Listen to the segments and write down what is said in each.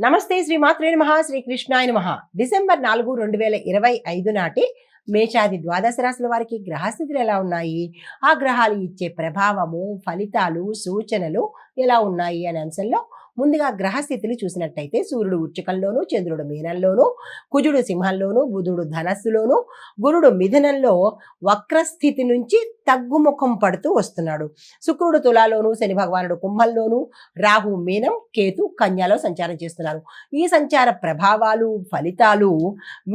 నమస్తే శ్రీ మాత్రే నమః శ్రీ కృష్ణాయ నమః. డిసెంబర్ 4, 2025 నాటి మేషాది ద్వాదశ రాశుల వారికి గ్రహస్థితులు ఎలా ఉన్నాయి, ఆ గ్రహాలు ఇచ్చే ప్రభావము, ఫలితాలు, సూచనలు ఎలా ఉన్నాయి అనే అంశంలో ముందుగా గ్రహస్థితిని చూసినట్టయితే సూర్యుడు వృశ్చికంలోను, చంద్రుడు మీనంలోను, కుజుడు సింహంలోను, బుధుడు ధనస్సులోను, గురుడు మిథునంలో వక్రస్థితి నుంచి తగ్గుముఖం పడుతూ వస్తున్నాడు. శుక్రుడు తులాలోను, శని భగవానుడు కుంభంలోను, రాహు మీనం, కేతు కన్యలో సంచారం చేస్తున్నారు. ఈ సంచార ప్రభావాలు, ఫలితాలు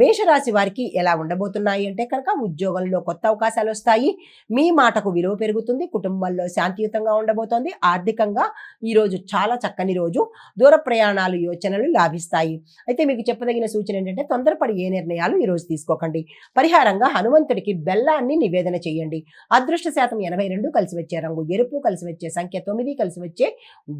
మేషరాశి వారికి ఎలా ఉండబోతున్నాయి అంటే కనుక ఉద్యోగంలో కొత్త అవకాశాలు వస్తాయి, మీ మాటకు విలువ పెరుగుతుంది, కుటుంబంలో శాంతియుతంగా ఉండబోతోంది, ఆర్థికంగా ఈరోజు చాలా చక్కని రోజు, దూర ప్రయాణాలు యోచనలు లాభిస్తాయి. అయితే మీకు చెప్పదగిన సూచన ఏంటంటే తొందరపడి ఏ నిర్ణయాలు ఈరోజు తీసుకోకండి. పరిహారంగా హనుమంతుడికి బెల్లాన్ని నివేదన చేయండి. అదృష్ట శాతం 82, కలిసి వచ్చే రంగు ఎరుపు, కలిసి వచ్చే సంఖ్య 9, కలిసి వచ్చే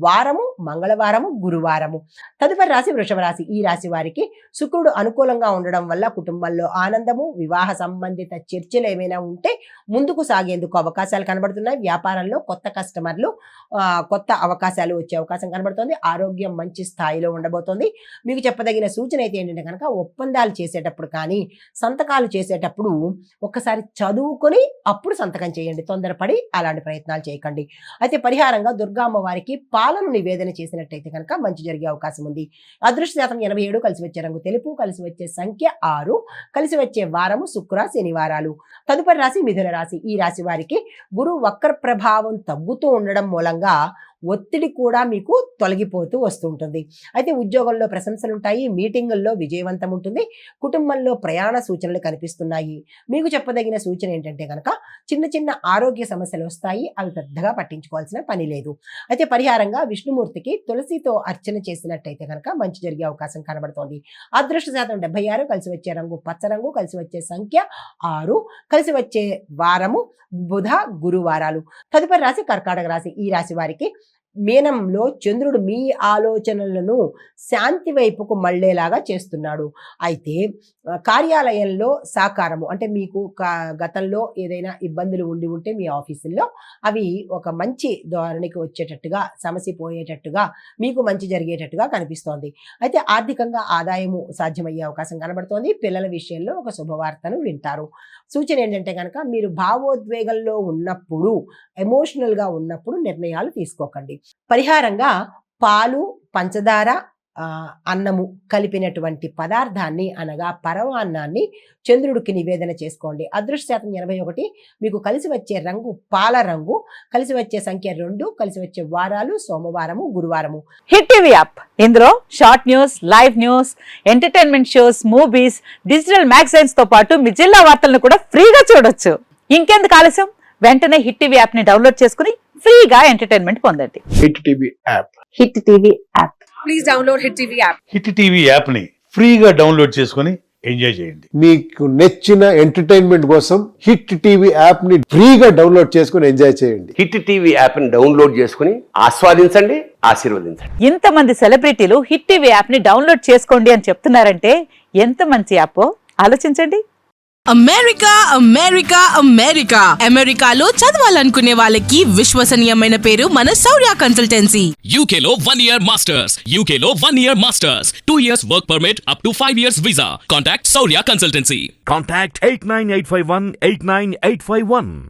వారము మంగళవారము, గురువారము. తదుపరి రాశి వృషభ రాశి. ఈ రాశి వారికి శుక్రుడు అనుకూలంగా ఉండడం వల్ల కుటుంబంలో ఆనందము, వివాహ సంబంధిత చర్చలు ఏమైనా ఉంటే ముందుకు సాగేందుకు అవకాశాలు కనబడుతున్నాయి. వ్యాపారంలో కొత్త కస్టమర్లు, కొత్త అవకాశాలు వచ్చే అవకాశం కనబడుతుంది. ఆరోగ్యం మంచి స్థాయిలో ఉండబోతోంది. మీకు చెప్పదగిన సూచన అయితే ఏంటంటే కనుక ఒప్పందాలు చేసేటప్పుడు కానీ సంతకాలు చేసేటప్పుడు ఒక్కసారి చదువుకొని అప్పుడు సంతకం చేయండి, తొందరపడి అలాంటి ప్రయత్నాలు చేయకండి. అయితే పరిహారంగా దుర్గామ్మ వారికి పాలను నివేదన చేసినట్టయితే కనుక మంచి జరిగే అవకాశం ఉంది. అదృష్ట శాతం 87, కలిసి వచ్చే రంగు తెలుపు, కలిసి వచ్చే సంఖ్య 6, కలిసి వచ్చే వారము శుక్ర శనివారాలు. తదుపరి రాశి మిథున రాశి. ఈ రాశి వారికి గురు వక్ర ప్రభావం తగ్గుతూ ఉండడం మూలంగా ఒత్తిడి కూడా మీకు తొలగిపోతూ వస్తుంటుంది. అయితే ఉద్యోగంలో ప్రశంసలు ఉంటాయి, మీటింగుల్లో విజయవంతం ఉంటుంది, కుటుంబంలో ప్రయాణ సూచనలు కనిపిస్తున్నాయి. మీకు చెప్పదగిన సూచన ఏంటంటే కనుక చిన్న చిన్న ఆరోగ్య సమస్యలు వస్తాయి, అవి పెద్దగా పట్టించుకోవాల్సిన పని లేదు. అయితే పరిహారంగా విష్ణుమూర్తికి తులసితో అర్చన చేసినట్టయితే కనుక మంచి జరిగే అవకాశం కనబడుతోంది. అదృష్ట శాతం 76, కలిసి వచ్చే రంగు పచ్చ రంగు, కలిసి వచ్చే సంఖ్య 6, కలిసి వచ్చే వారము బుధ గురువారాలు. తదుపరి రాశి కర్కాటక రాశి. ఈ రాశి వారికి మీనంలో చంద్రుడు మీ ఆలోచనలను శాంతి వైపుకు మళ్ళేలాగా చేస్తున్నాడు. అయితే కార్యాలయంలో సాకారము అంటే మీకు గతంలో ఏదైనా ఇబ్బందులు ఉంటే మీ ఆఫీసుల్లో అవి ఒక మంచి ధోరణికి వచ్చేటట్టుగా, సమస్య పోయేటట్టుగా, మీకు మంచి జరిగేటట్టుగా కనిపిస్తోంది. అయితే ఆర్థికంగా ఆదాయము సాధ్యమయ్యే అవకాశం కనబడుతోంది. పిల్లల విషయంలో ఒక శుభవార్తను వింటారు. సూచన ఏంటంటే కనుక మీరు భావోద్వేగంలో ఉన్నప్పుడు, ఎమోషనల్గా ఉన్నప్పుడు నిర్ణయాలు తీసుకోకండి. పరిహారంగా పాలు, పంచదార, అన్నము కలిపినటువంటి పదార్థాన్ని అనగా పరమాన్నాన్ని చంద్రుడికి నివేదన చేసుకోండి. అదృష్ట శాతం 81, మీకు కలిసి వచ్చే రంగు పాల రంగు, కలిసి వచ్చే సంఖ్య 2, కలిసి వచ్చే వారాలు సోమవారము గురువారము. హిట్ టీవీ యాప్, ఇందులో short news, live news, entertainment shows, movies, digital magazines తో పాటు మీ జిల్లా వార్తలను కూడా ఫ్రీగా చూడొచ్చు. ఇంకెందుకు ఆలస్యం, వెంటనే హిట్ టీవీ యాప్ ని డౌన్లోడ్ చేసుకుని ఫ్రీగా ఎంటర్టైన్మెంట్ పొందండి. Hit TV app. Hit TV app. Please download hit TV app. Hit TV app ని ఫ్రీగా డౌన్లోడ్ చేసుకుని ఎంజాయ్ చేయండి. మీకు నచ్చిన ఎంటర్టైన్మెంట్ కోసం హిట్ టీవీ యాప్ ని ఫ్రీగా డౌన్లోడ్ చేసుకుని ఎంజాయ్ చేయండి. హిట్ టీవీ యాప్ ని డౌన్లోడ్ చేసుకుని ఆస్వాదించండి, ఆశీర్వదించండి. ఇంతమంది సెలబ్రిటీలు హిట్ టీవీ యాప్ ని డౌన్లోడ్ చేసుకోండి అని చెప్తున్నారంటే ఎంత మంచి యాప్ ఆలోచించండి. అమెరికా అమెరికా అమెరికా అమెరికాలో చదవాలనుకునే వాళ్ళకి విశ్వసనీయమైన పేరు మన శౌర్య కన్సల్టెన్సీ. UK లో 1 year masters, UK లో 1 year masters, 2 years work permit up to 5 years visa. Contact Saurya Consultancy. Contact 89851 89851.